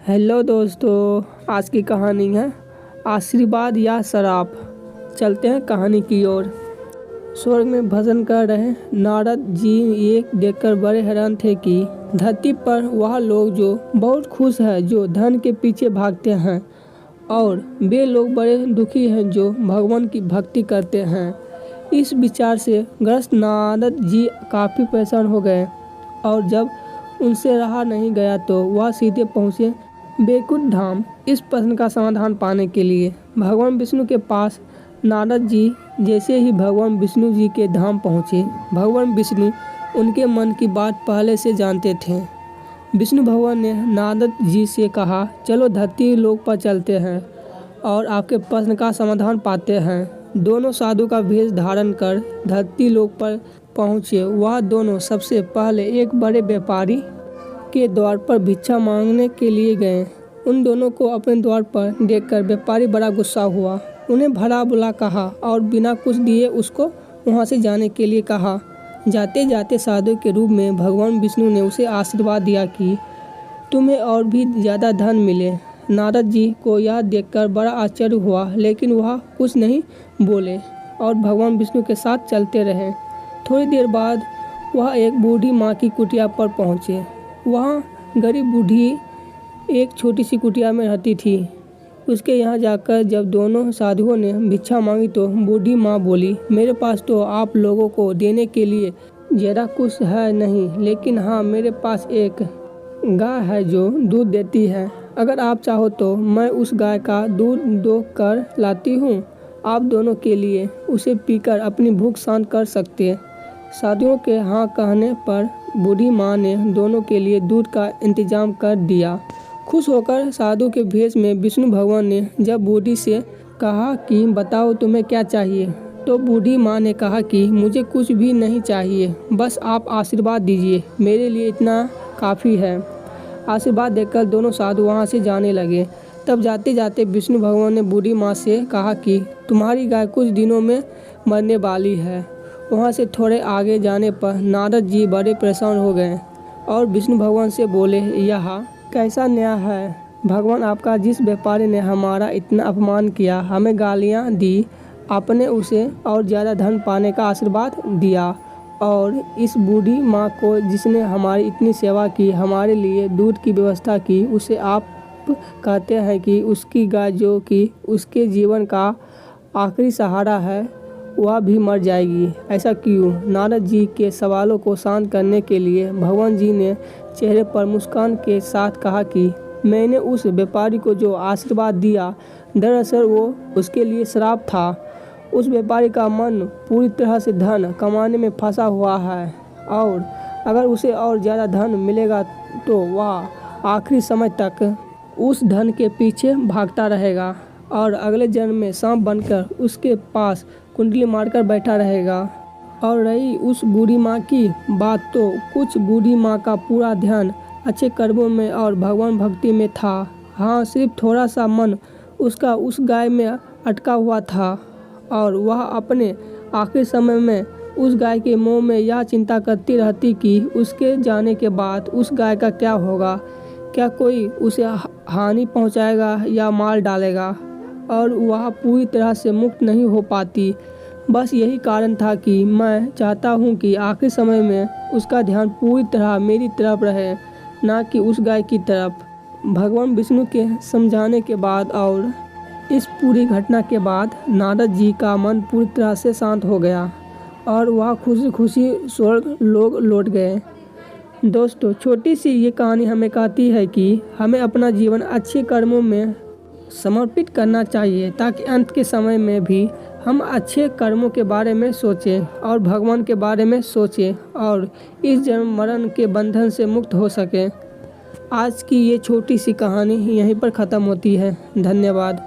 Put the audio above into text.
Hello दोस्तों, आज की कहानी है आशीर्वाद या शराप। चलते हैं कहानी की ओर। स्वर्ग में भजन कर रहे नारद जी ये देखकर बड़े हैरान थे कि धरती पर वह लोग जो बहुत खुश हैं, जो धन के पीछे भागते हैं, और वे लोग बड़े दुखी हैं जो भगवान की भक्ति करते हैं। इस विचार से ग्रस्त नारद जी काफ़ी परेशान हो गए और जब उनसे रहा नहीं गया तो वह सीधे पहुँचे बैकुंठ धाम। इस प्रश्न का समाधान पाने के लिए भगवान विष्णु के पास नारद जी जैसे ही भगवान विष्णु जी के धाम पहुँचे, भगवान विष्णु उनके मन की बात पहले से जानते थे। विष्णु भगवान ने नारद जी से कहा, चलो धरती लोक पर चलते हैं और आपके प्रश्न का समाधान पाते हैं। दोनों साधु का वेश धारण कर धरती लोक पर पहुँचे। वह दोनों सबसे पहले एक बड़े व्यापारी के द्वार पर भिक्षा मांगने के लिए गए। उन दोनों को अपने द्वार पर देखकर व्यापारी बड़ा गुस्सा हुआ, उन्हें भला बुरा कहा और बिना कुछ दिए उसको वहां से जाने के लिए कहा। जाते जाते साधु के रूप में भगवान विष्णु ने उसे आशीर्वाद दिया कि तुम्हें और भी ज़्यादा धन मिले। नारद जी को यह देखकर बड़ा आश्चर्य हुआ, लेकिन वह कुछ नहीं बोले और भगवान विष्णु के साथ चलते रहे। थोड़ी देर बाद वह एक बूढ़ी माँ की कुटिया पर पहुँचे। वहाँ गरीब बूढ़ी एक छोटी सी कुटिया में रहती थी। उसके यहाँ जाकर जब दोनों साधुओं ने भिक्षा मांगी तो बूढ़ी माँ बोली, मेरे पास तो आप लोगों को देने के लिए ज़रा कुछ है नहीं, लेकिन हाँ, मेरे पास एक गाय है जो दूध देती है। अगर आप चाहो तो मैं उस गाय का दूध दो कर लाती हूँ। आप दोनों के लिए उसे पीकर अपनी भूख शांत कर सकते हैं। साधुओं के हाँ कहने पर बूढ़ी माँ ने दोनों के लिए दूध का इंतजाम कर दिया। खुश होकर साधु के भेष में विष्णु भगवान ने जब बूढ़ी से कहा कि बताओ तुम्हें क्या चाहिए, तो बूढ़ी माँ ने कहा कि मुझे कुछ भी नहीं चाहिए, बस आप आशीर्वाद दीजिए, मेरे लिए इतना काफ़ी है। आशीर्वाद देकर दोनों साधु वहाँ से जाने लगे। तब जाते जाते विष्णु भगवान ने बूढ़ी माँ से कहा कि तुम्हारी गाय कुछ दिनों में मरने वाली है। वहाँ से थोड़े आगे जाने पर नारद जी बड़े परेशान हो गए और विष्णु भगवान से बोले, यह कैसा न्याय है भगवान आपका, जिस व्यापारी ने हमारा इतना अपमान किया, हमें गालियाँ दी, आपने उसे और ज़्यादा धन पाने का आशीर्वाद दिया, और इस बूढ़ी माँ को जिसने हमारी इतनी सेवा की, हमारे लिए दूध की व्यवस्था की, उसे आप कहते हैं कि उसकी गाय जो कि उसके जीवन का आखिरी सहारा है वह भी मर जाएगी। ऐसा क्यों? नारद जी के सवालों को शांत करने के लिए भगवान जी ने चेहरे पर मुस्कान के साथ कहा कि मैंने उस व्यापारी को जो आशीर्वाद दिया, दरअसल वो उसके लिए श्राप था। उस व्यापारी का मन पूरी तरह से धन कमाने में फंसा हुआ है और अगर उसे और ज़्यादा धन मिलेगा तो वह आखिरी समय तक उस धन के पीछे भागता रहेगा और अगले जन्म में सांप बनकर उसके पास कुंडली मारकर बैठा रहेगा। और रही उस बूढ़ी माँ की बात, तो कुछ बूढ़ी माँ का पूरा ध्यान अच्छे कर्मों में और भगवान भक्ति में था। हाँ, सिर्फ थोड़ा सा मन उसका उस गाय में अटका हुआ था और वह अपने आखिरी समय में उस गाय के मुँह में यह चिंता करती रहती कि उसके जाने के बाद उस गाय का क्या होगा, क्या कोई उसे हानि पहुँचाएगा या मार डालेगा, और वह पूरी तरह से मुक्त नहीं हो पाती। बस यही कारण था कि मैं चाहता हूँ कि आखिरी समय में उसका ध्यान पूरी तरह मेरी तरफ रहे, ना कि उस गाय की तरफ। भगवान विष्णु के समझाने के बाद और इस पूरी घटना के बाद नारद जी का मन पूरी तरह से शांत हो गया और वह खुशी खुशी स्वर्ग लोग लौट गए। दोस्तों, छोटी सी ये कहानी हमें कहती है कि हमें अपना जीवन अच्छे कर्मों में समर्पित करना चाहिए ताकि अंत के समय में भी हम अच्छे कर्मों के बारे में सोचें और भगवान के बारे में सोचें और इस जन्म मरण के बंधन से मुक्त हो सकें। आज की ये छोटी सी कहानी यहीं पर ख़त्म होती है। धन्यवाद।